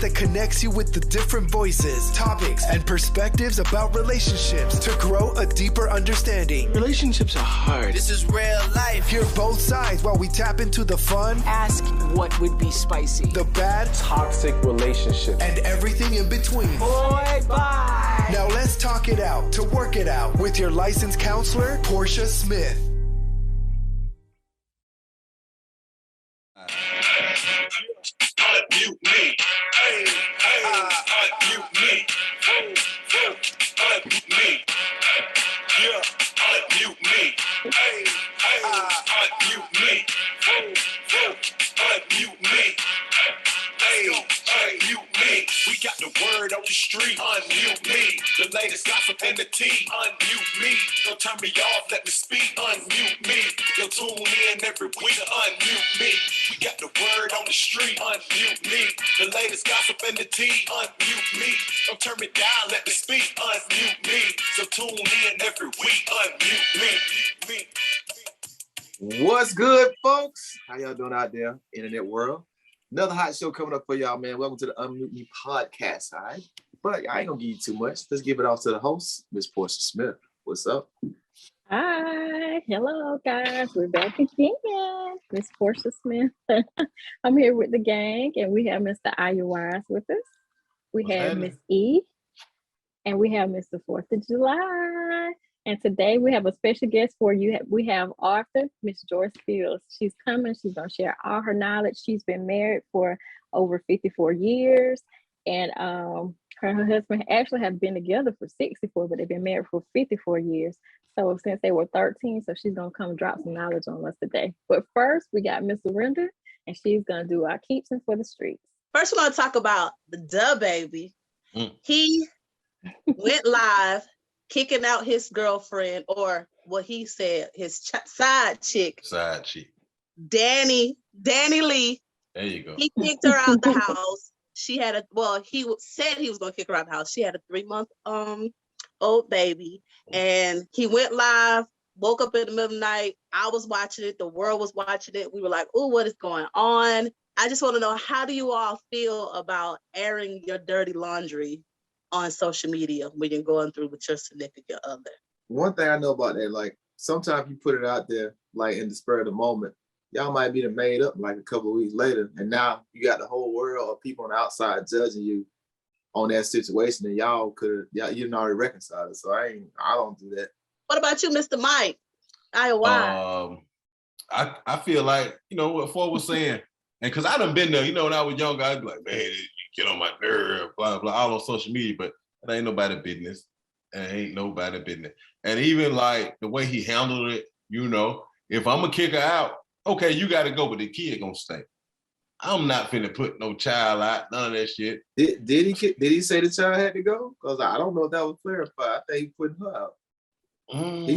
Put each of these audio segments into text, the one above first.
that connects you with the different voices, topics, and perspectives about relationships to grow a deeper understanding. Relationships are hard. This is real life. Hear both sides while we tap into the fun. Ask what would be spicy. The bad. Toxic relationships. And everything in between. Boy, bye. Now let's talk it out to work it out with your licensed counselor, Portia Smith. Unmute me. Hey, unmute me. Unmute me. Yeah, unmute me. Hey, unmute me. Unmute me. Hey, unmute me. We got the word on the street. Unmute me. The latest gossip and the tea. Unmute me. Don't turn me off, let me speak. Unmute me. You'll tune in every week to unmute me. We got the word on the street. Unmute me. The latest gossip and the tea. Unmute me. Don't turn me down, let me speak. Unmute me. So tune in every week. Unmute me. What's good, folks? How y'all doing out there, internet world? Another hot show coming up for y'all, man. Welcome to the Unmute Me podcast, all right? But I ain't gonna give you too much. Let's give it off to the host, Miss Portia Smith. What's up? Hi, hello guys. We're back again. Miss Portia Smith. I'm here with the gang, and we have Mr. Wise with us. We have Miss E, and we have Mr. 4th of July. And today we have a special guest for you. We have author, Miss Joyce Fields. She's coming. She's going to share all her knowledge. She's been married for over 54 years. And her and her husband actually have been together for 64, but they've been married for 54 years. So since they were 13, so she's going to come drop some knowledge on us today. But first, we got Miss Lorinda, and she's going to do our keeps and for the streets. First, we're going to talk about the baby. He went live kicking out his girlfriend, or what he said, his side chick, Danny Lee. There you go. He kicked her out the house. She had he said he was going to kick her out the house. She had a 3-month old baby, and he went live, woke up in the middle of the night. I was watching it. The world was watching it. We were like, oh, what is going on? I just want to know, how do you all feel about airing your dirty laundry on social media when you're going through with your significant other? One thing I know about that, like, sometimes you put it out there, like, in the spur of the moment. Y'all might be made up like a couple of weeks later, and now you got the whole world of people on the outside judging you on that situation, and you didn't already reconcile it. So I don't do that. What about you, Mr. Mike? I feel like, what Ford was saying, and because I done been there, when I was younger, I'd be like, man, you get on my nerve, blah, blah, all on social media, but it ain't nobody business. And even like the way he handled it, if I'm gonna kick her out, okay, you gotta go, but the kid gonna stay. I'm not finna put no child out, none of that shit. Did he say the child had to go? Because I don't know if that was clarified. I think he putting her out. He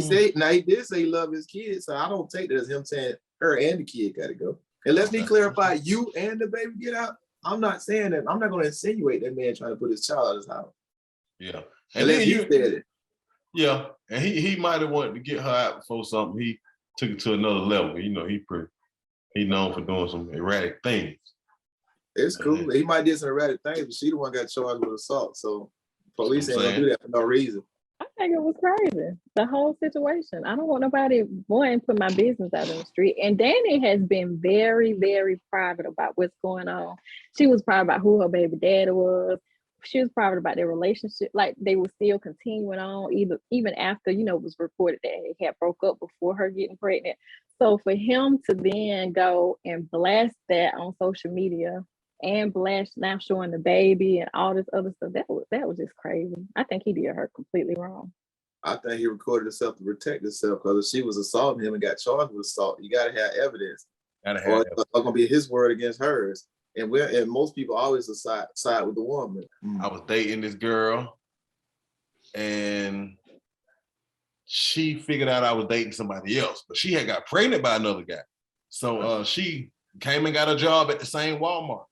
did say he loved his kids, so I don't take that as him saying her and the kid gotta go. And let me clarify, you and the baby get out. I'm not saying that. I'm not gonna insinuate that man trying to put his child out of his house. Yeah. And then you said it. Yeah. And he might have wanted to get her out before something. He took it to another level. He known for doing some erratic things. It's cool. He might do some erratic things, but she the one got charged with assault. So police ain't gonna do that for no reason. I think it was crazy, the whole situation. I don't want nobody, put my business out in the street. And Danny has been very, very private about what's going on. She was private about who her baby daddy was. She was private about their relationship. Like, they were still continuing on, even after, it was reported that he had broke up before her getting pregnant. So for him to then go and blast that on social media and blast now showing the baby and all this other stuff, that was just crazy. I think he did her completely wrong. I think he recorded himself to protect himself, because if she was assaulting him and got charged with assault, you gotta have evidence. Or it's gonna be his word against hers. And most people always side with the woman. I was dating this girl, and she figured out I was dating somebody else, but she had got pregnant by another guy. So she came and got a job at the same Walmart.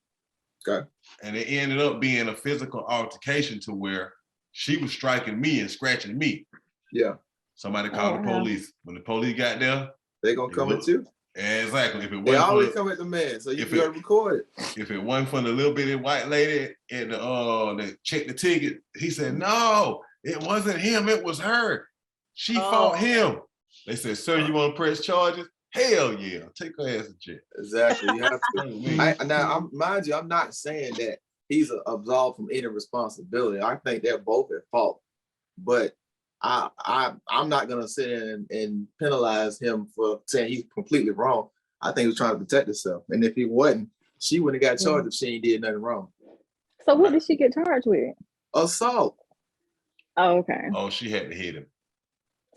Okay. And it ended up being a physical altercation to where she was striking me and scratching me. Yeah. Somebody called the police. When the police got there, they gonna come at you. Exactly. If it They wasn't always for come at the man, so you if gotta it- record it. if it wasn't for the little bitty white lady and that checked the ticket, he said, no, it wasn't him, it was her. She fought him. They said, sir, you want to press charges? Hell yeah, take her ass to jail. Exactly. You have to. Mind you, I'm not saying that he's absolved from any responsibility. I think they're both at fault, but I'm not gonna sit in and penalize him for saying he's completely wrong. I think he was trying to protect himself, and if he wasn't, she wouldn't have got charged if she ain't did nothing wrong. So what did she get charged with? Assault. Oh, okay. Oh, she had to hit him.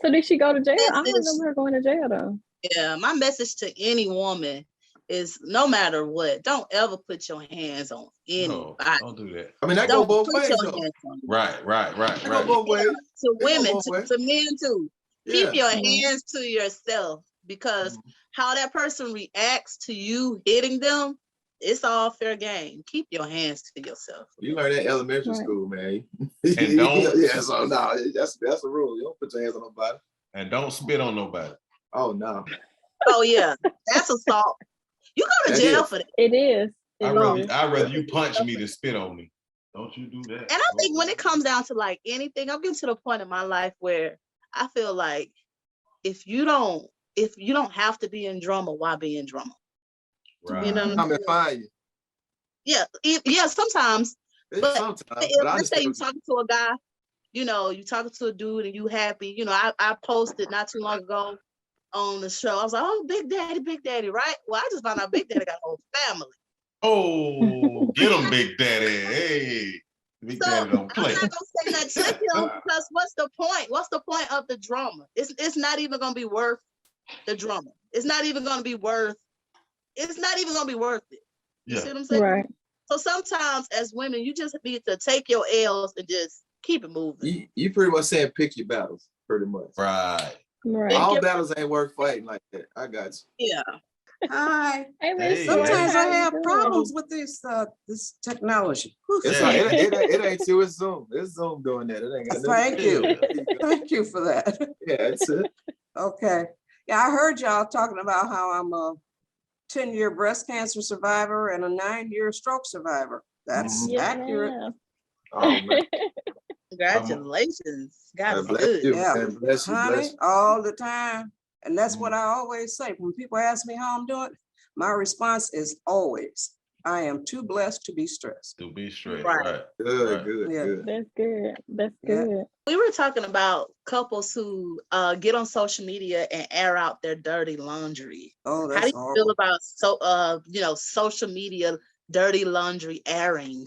So did she go to jail? I don't remember her going to jail though. Yeah, my message to any woman is no matter what, don't ever put your hands on anybody. No, don't do that. I mean, that Don't go both put ways, your though. hands on Right. That go both ways. to It go women, both ways. to men too. Keep Yeah. your hands to yourself, because how that person reacts to you hitting them, it's all fair game. Keep your hands to yourself. You learn that in elementary school, man. And don't. Yeah, so no, that's a rule. You don't put your hands on nobody. And don't spit on nobody. Oh no. Oh yeah, that's assault. You go to That jail is. for that. It is. I'd rather you punch me than spit on me. Don't you do that. And I think when it comes down to like anything, I'm getting to the point in my life where I feel like if you don't have to be in drama, why be in drama? Right. You know, I'm find you. Yeah, sometimes. But Sometimes, if, but let's say you're talking to a guy, you talking to a dude and you happy. I posted not too long ago on the show. I was like, oh, Big Daddy, right? Well, I just found out Big Daddy got a whole family. Oh, get him, Big Daddy. Hey, Big Daddy don't play. I'm not gonna say that to him because what's the point? What's the point of the drama? It's not even gonna be worth the drama. It's not even gonna be worth it. You see what I'm saying? Right. So sometimes as women, you just need to take your L's and just keep it moving. You pretty much saying pick your battles, pretty much. Right. All battles ain't worth fighting like that. I got you. Yeah. Hi. Hey, Sometimes I how you have doing? problems with this technology. It ain't you, it's Zoom. It's Zoom doing that. It ain't got Thank you. Thank you for that. Yeah, that's it. Okay. Yeah, I heard y'all talking about how I'm a 10-year breast cancer survivor and a 9-year stroke survivor. That's accurate. Oh, man. Congratulations. God is Bless good. you, Yeah, man. Bless you, honey, bless you. all the time. And that's what I always say. When people ask me how I'm doing, my response is always, I am too blessed to be stressed. To be straight, Right. right. Good, good, Yeah. good. That's good. That's Yeah. good. We were talking about couples who get on social media and air out their dirty laundry. Oh, How that's do you horrible. feel about social media dirty laundry airing?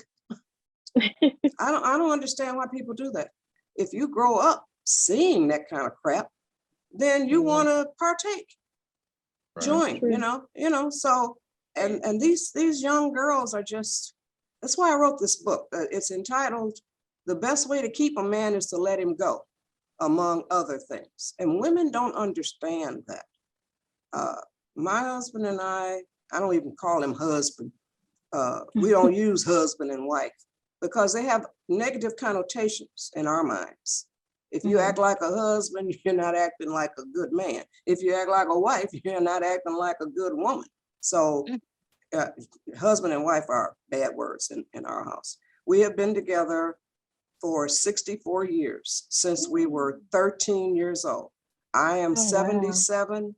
I don't understand why people do that. If you grow up seeing that kind of crap, then you want to partake, join, so, and these young girls are just, that's why I wrote this book. It's entitled, The Best Way to Keep a Man is to Let Him Go, among other things. And women don't understand that. My husband and I don't even call him husband. We don't use husband and wife because they have negative connotations in our minds. If you act like a husband, you're not acting like a good man. If you act like a wife, you're not acting like a good woman. So husband and wife are bad words in our house. We have been together for 64 years, since we were 13 years old. I am 77. Wow.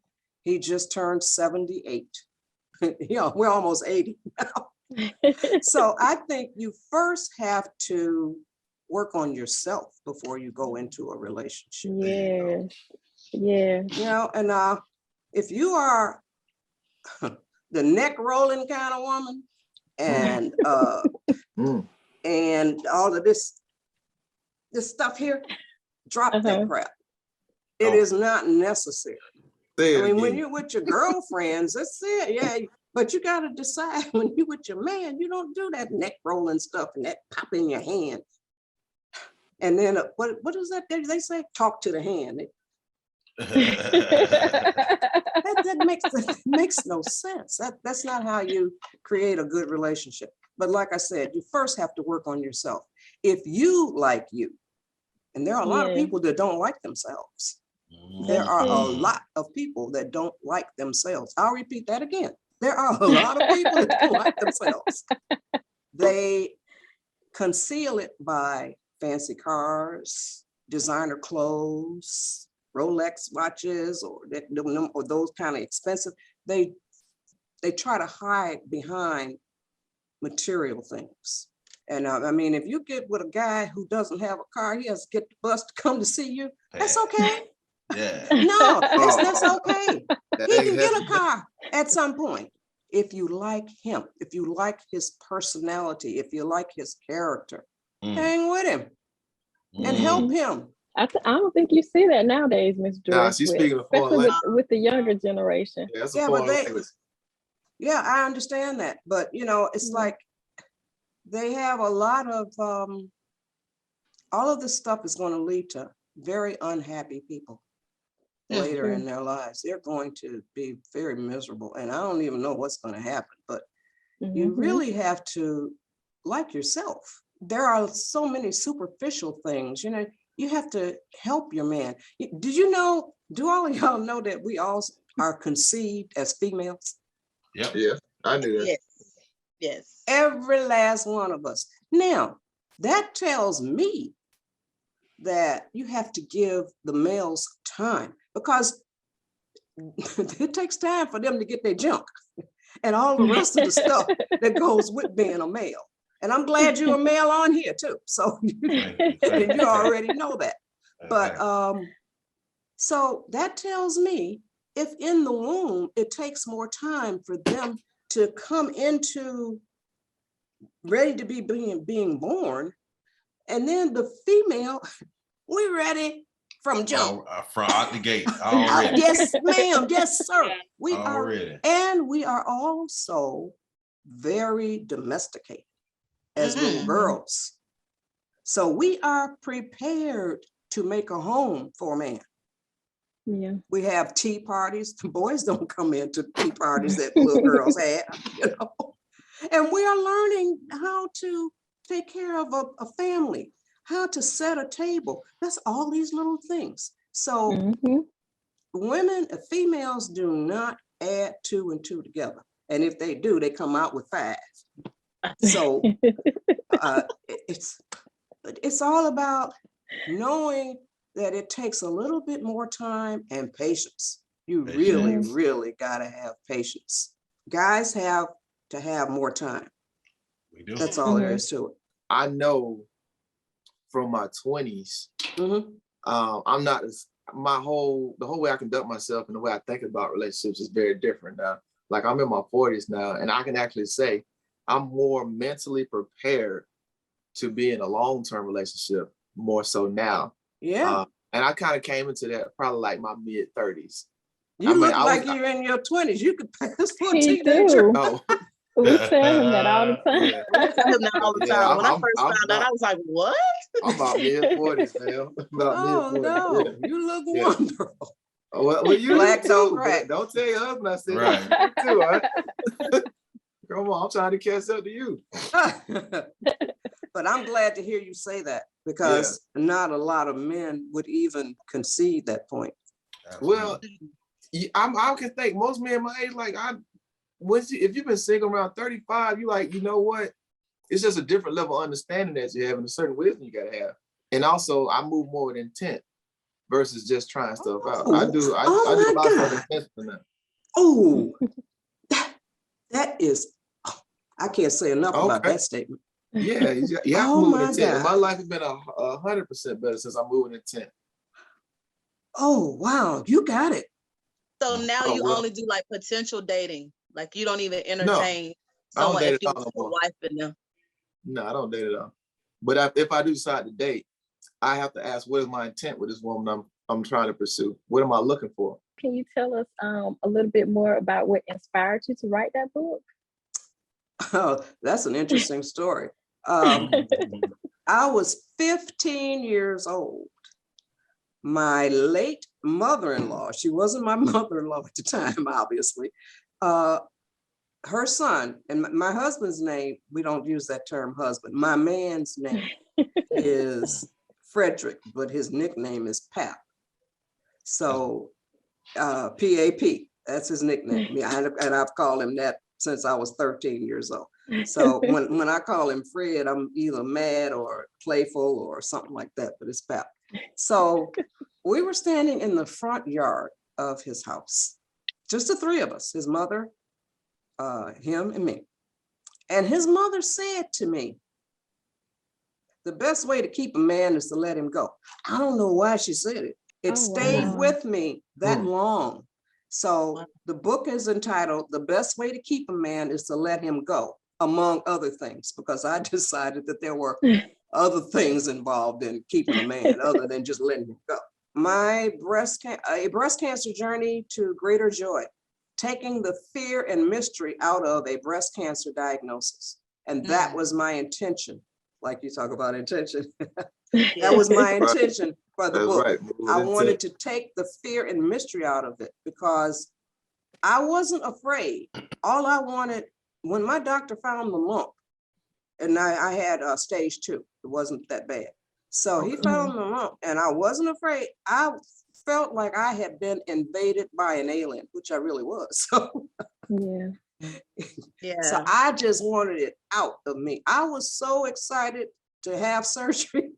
He just turned 78. We're almost 80 now. So I think you first have to work on yourself before you go into a relationship. Yeah. And if you are the neck rolling kind of woman and and all of this stuff here, drop that crap. It is not necessary. When you're with your girlfriends, that's it. Yeah. But you got to decide when you're with your man, you don't do that neck rolling stuff and that pop in your hand. And then what is that? They say, talk to the hand. That makes no sense. That's not how you create a good relationship. But like I said, you first have to work on yourself. If you like you, and there are a lot of people that don't like themselves. There are a lot of people that don't like themselves. I'll repeat that again. There are a lot of people that don't like themselves. They conceal it by fancy cars, designer clothes, Rolex watches, or those kind of expensive. They try to hide behind material things. And I mean, if you get with a guy who doesn't have a car, he has to get the bus to come to see you. That's okay. Yeah. No, that's okay. He can get a car at some point. If you like him, if you like his personality, if you like his character, hang with him and help him. I don't think you see that nowadays, Miss Joyce. Nah, she's speaking of especially with the younger generation. Yeah, that's yeah, I understand that, but you know, it's like they have a lot of all of this stuff is going to lead to very unhappy people later in their lives. They're going to be very miserable, and I don't even know what's going to happen, but you really have to like yourself. There are so many superficial things, you know, you have to help your man. Did you know, do all of y'all know that we all are conceived as females? Yep. Yeah, I knew that. Yes. Yes. Every last one of us. Now, that tells me that you have to give the males time, because it takes time for them to get their junk and all the rest of the stuff that goes with being a male. And I'm glad you're a male on here too. So you already know that. But so that tells me if in the womb, it takes more time for them to come into ready to be being born. And then the female, we ready from jump. From out the gate already. Yes, ma'am. Yes, sir. We already. And we are also very domesticated as little girls. So we are prepared to make a home for a man. Yeah. We have tea parties. The boys don't come into tea parties that little girls had, you know. And we are learning how to take care of a family, how to set a table. That's all these little things. So women, females do not add 2 and 2 together. And if they do, they come out with 5. So it's all about knowing that it takes a little bit more time and patience. You really, really got to have patience. Guys have to have more time. We do. That's all there is to it. I know from my 20s, I'm not as the whole way I conduct myself and the way I think about relationships is very different now. Like I'm in my 40s now, and I can actually say I'm more mentally prepared to be in a long-term relationship more so now. Yeah. And I kind of came into that probably like my mid-30s. You look like you're in your 20s. You could pass for a teenager. Oh. We tell him that all the time. We tell him that all the time. When I first found out, I was like, what? I'm about mid-40s, man. Oh, no. You look wonderful. Well, you Black too. crack. Don't tell your husband I said right. that too, right? Come on, I'm trying to catch up to you. But I'm glad to hear you say that, because not a lot of men would even concede that point. Well, I can think most men my age, like if you've been single around 35, you like, you know what? It's just a different level of understanding that you have and a certain wisdom you gotta have. And also I move more with intent versus just trying stuff out. I do a lot of stuff intentional now. Oh, that is, I can't say enough about that statement. Yeah, you have to move with intent. And my life has been 100% better since I moved with intent. Oh, wow, you got it. So now you only do like potential dating. Like you don't even entertain someone if you have a wife in them. No, I don't date at all. But if I do decide to date, I have to ask, what is my intent with this woman I'm trying to pursue? What am I looking for? Can you tell us a little bit more about what inspired you to write that book? Oh, that's an interesting story. I was 15 years old. My late mother-in-law, she wasn't my mother-in-law at the time, obviously. Her son, and my husband's name, we don't use that term husband. My man's name is Frederick, but his nickname is Pap. So PAP, that's his nickname. And I've called him that since I was 13 years old. So when I call him Fred, I'm either mad or playful or something like that, but it's Pap. So we were standing in the front yard of his house, just the three of us, his mother, him and me. And his mother said to me, the best way to keep a man is to let him go. I don't know why she said it. It stayed with me that long. So the book is entitled, The Best Way to Keep a Man is to Let Him Go, among other things, because I decided that there were other things involved in keeping a man other than just letting him go. My breast cancer journey to greater joy, taking the fear and mystery out of a breast cancer diagnosis. And that was my intention. Like you talk about intention. That was my intention for the book. Right. I wanted to take the fear and mystery out of it because I wasn't afraid. All I wanted, when my doctor found the lump, and I had stage 2, it wasn't that bad. So he found the lump and I wasn't afraid. I felt like I had been invaded by an alien, which I really was. So so I just wanted it out of me. I was so excited to have surgery.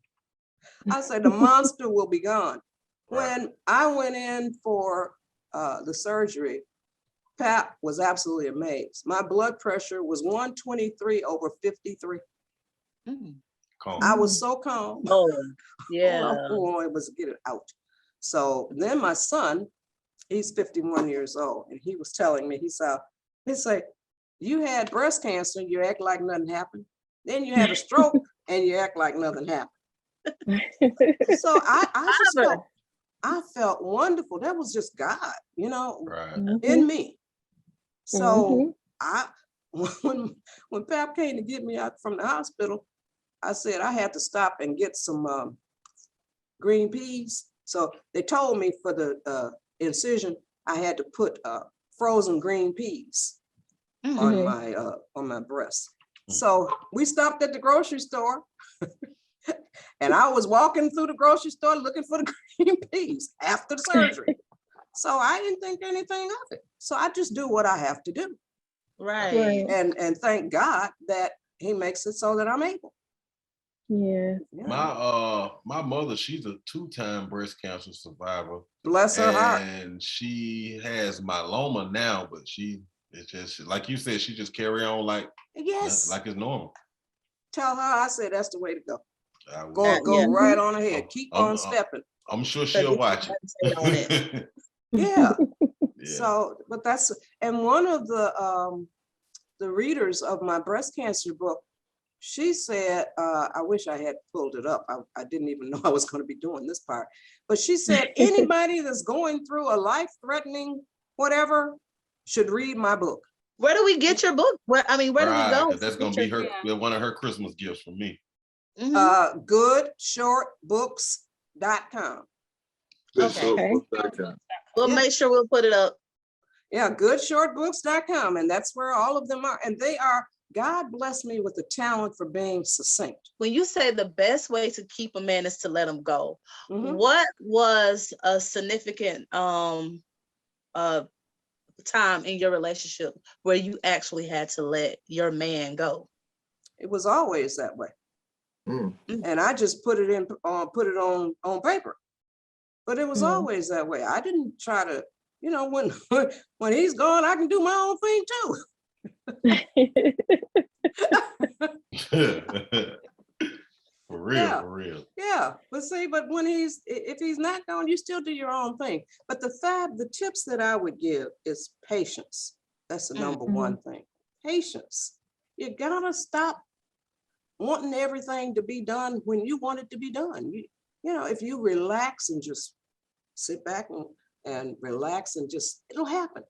I said, the monster will be gone. When I went in for the surgery, Pap was absolutely amazed. My blood pressure was 123/53. I was so calm. Oh, All I was get it out. So then my son, he's 51 years old, and he was telling me, he's like, you had breast cancer, you act like nothing happened. Then you had a stroke and you act like nothing happened. So I felt wonderful. That was just God, you know, in me. So when Pap came to get me out from the hospital, I said I had to stop and get some green peas. So they told me for the incision, I had to put frozen green peas on my breast. So we stopped at the grocery store and I was walking through the grocery store looking for the green peas after the surgery. So I didn't think anything of it. So I just do what I have to do. Right. And thank God that he makes it so that I'm able. Yeah. My mother, she's a 2-time breast cancer survivor. Bless her heart. And she has myeloma now, but it's just like you said, she just carry on like it's normal. Tell her I said that's the way to go. Go right on ahead. Keep on stepping. I'm sure she'll watch it. Yeah. So, but that's, and one of the readers of my breast cancer book, she said, I wish I had pulled it up. I didn't even know I was going to be doing this part. But she said, anybody that's going through a life-threatening whatever should read my book. Where do we get your book? Where do we go? That's going to be one of her Christmas gifts from me. Goodshortbooks.com. Okay. We'll make sure we'll put it up. Yeah, goodshortbooks.com. And that's where all of them are. And they are, God bless me with the talent for being succinct. When you say the best way to keep a man is to let him go, what was a significant time in your relationship where you actually had to let your man go? It was always that way. And I just put it on paper. But it was always that way. I didn't try to, you know, when he's gone, I can do my own thing too. For real. Yeah, but see, but if he's not gone, you still do your own thing. But the tips that I would give is patience. That's the number one thing. Patience. You gotta stop wanting everything to be done when you want it to be done. You know, if you relax and just sit back and relax and just, it'll happen.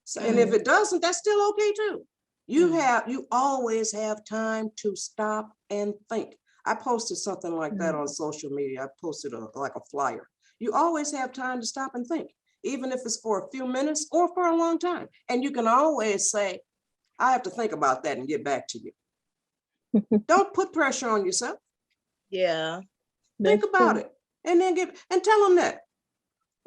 So, and if it doesn't, that's still okay too. You always have time to stop and think. I posted something like that on social media. I posted like a flyer. You always have time to stop and think, even if it's for a few minutes or for a long time. And you can always say, I have to think about that and get back to you. Don't put pressure on yourself. Yeah. Think about it and then tell them that.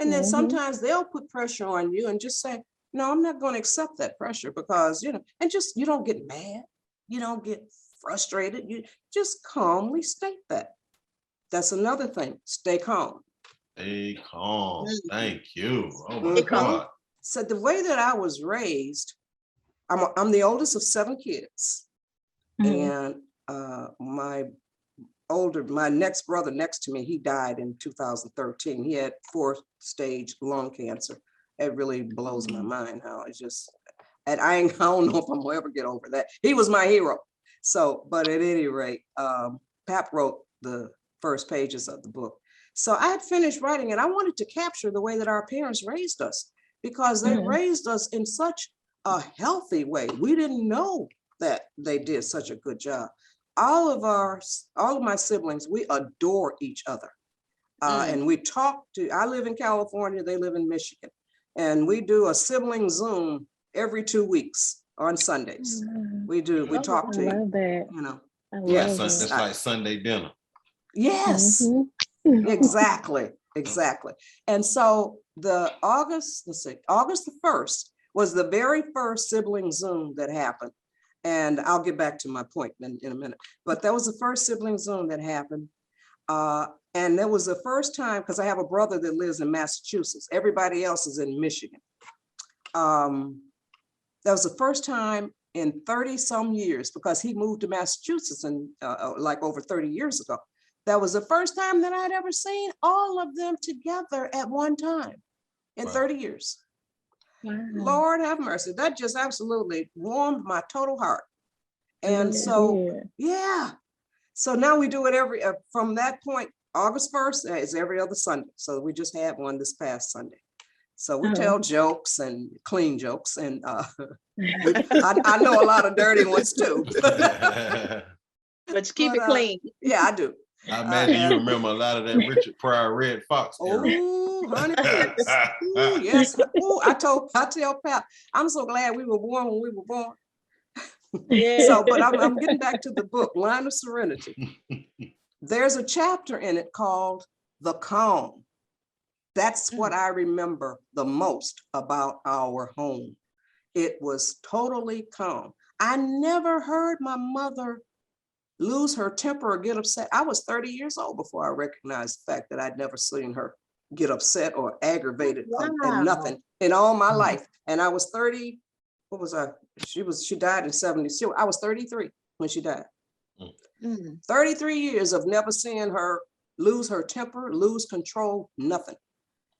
And then sometimes they'll put pressure on you and just say, no, I'm not going to accept that pressure because, you know, and just, you don't get mad. You don't get frustrated. You just calmly state that. That's another thing. Stay calm. Stay calm. Thank you. Oh my Mhm. God. So the way that I was raised, I'm the oldest of 7 kids. And my next brother next to me, he died in 2013. He had 4-stage lung cancer. It really blows my mind how it's just, and I don't know if I'm gonna ever get over that. He was my hero. So, but at any rate, Pap wrote the first pages of the book. So I had finished writing and I wanted to capture the way that our parents raised us, because they raised us in such a healthy way. We didn't know that they did such a good job. All of my siblings, we adore each other. And we talk I live in California, they live in Michigan. And we do a sibling Zoom every 2 weeks on Sundays. We talk to, you know. Yes, it's like Sunday dinner. Yes, exactly. And so August the 1st was the very first sibling Zoom that happened. And I'll get back to my point in a minute. But that was the first sibling Zoom that happened. And that was the first time, because I have a brother that lives in Massachusetts. Everybody else is in Michigan. That was the first time in 30 some years, because he moved to Massachusetts and like over 30 years ago. That was the first time that I'd ever seen all of them together at one time in 30 years. Wow. Lord have mercy. That just absolutely warmed my total heart. And so, yeah. So now we do it from that point, August 1st is every other Sunday. So we just had one this past Sunday. So we tell jokes and clean jokes. And I know a lot of dirty ones too. But you keep it clean. Yeah, I do. I imagine you remember a lot of that Richard Pryor Red Fox era. Oh, honey, please. Ooh, yes. Ooh, I tell Pat, I'm so glad we were born when we were born. Yeah. So, but I'm getting back to the book, Line of Serenity. There's a chapter in it called The Calm. That's what I remember the most about our home. It was totally calm. I never heard my mother lose her temper or get upset. I was 30 years old before I recognized the fact that I'd never seen her get upset or aggravated and nothing in all my life. And I was 30, what was I? She died in 70. I was 33 when she died. 33 years of never seeing her lose her temper, lose control, nothing.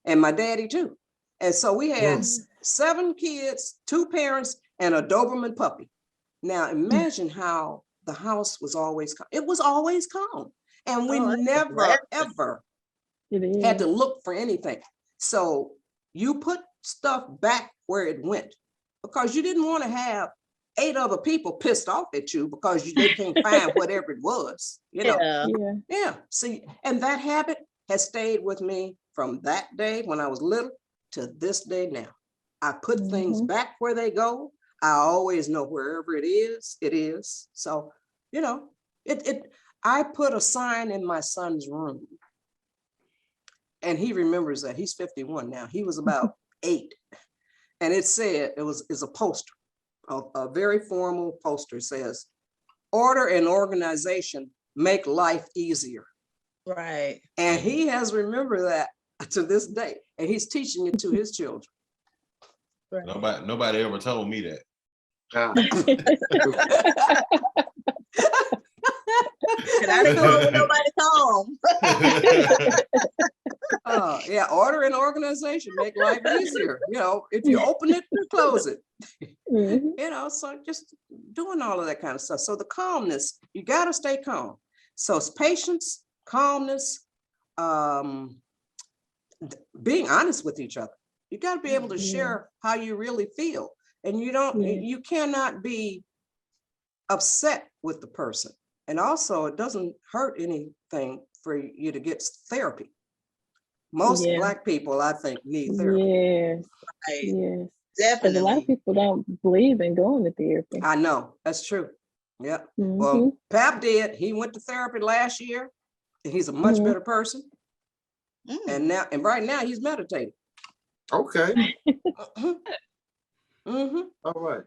And my daddy too. And so we had 7 kids, 2 parents, and a Doberman puppy. Now imagine how the house was always calm. It was always calm. And we never, ever had to look for anything. So you put stuff back where it went, because you didn't want to have 8 other people pissed off at you because they can't find whatever it was, you know. Yeah. See, and that habit has stayed with me from that day when I was little to this day now. I put things back where they go. I always know wherever it is. So, you know, I put a sign in my son's room, and he remembers that. He's 51 now. He was about 8. And it said, it's a poster, a very formal poster. Says, order and organization make life easier. Right. And he has remembered that to this day, and he's teaching it to his children. Right. Nobody ever told me that. And I didn't know when nobody told. Yeah, order and organization make life easier. You know, if you open it, close it. You know, so just doing all of that kind of stuff. So the calmness, you got to stay calm. So it's patience, calmness, being honest with each other. You got to be able to share how you really feel. And you cannot be upset with the person. And also, it doesn't hurt anything for you to get therapy. Most Black people, I think, need therapy. Yes. Right. Yes. Definitely. A lot of people don't believe in going to therapy. I know, that's true. Yeah. Well, Pap did. He went to therapy last year. And he's a much better person. And right now he's meditating. Okay. Mm-hmm. All right.